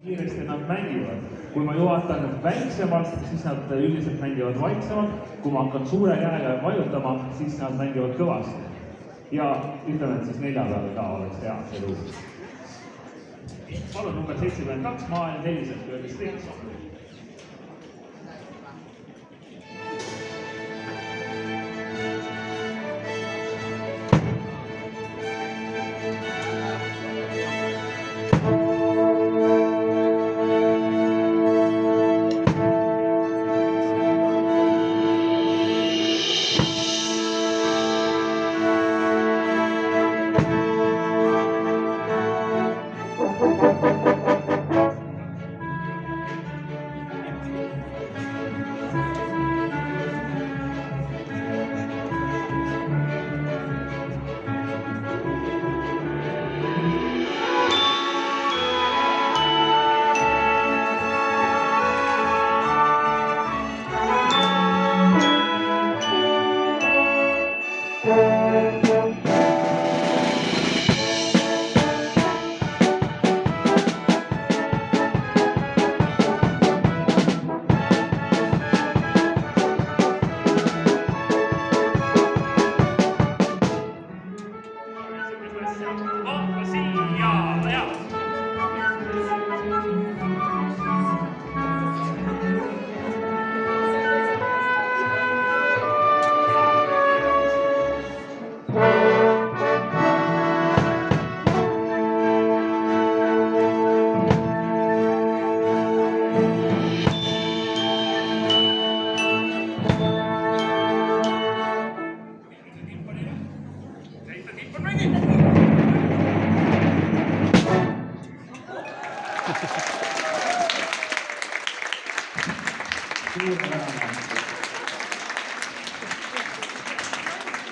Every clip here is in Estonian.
kiiresti nad mängivad. Kui ma juhatan väiksemalt, siis nad üldiselt mängivad vaiksemalt. Kui ma hakkan suure käega vajutama, siis nad mängivad kõvasti. Ja ütleme, et siis 4 peale ka oleks hea see lugu. Palun number 72, maailm selliselt, kui öeldes teeks.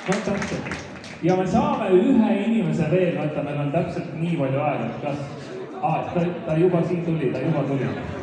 Fantastic. Ja me saame ühe inimese veel, vaata, meil on täpselt nii palju aega, kas ta juba siin tuli, ta juba tuli.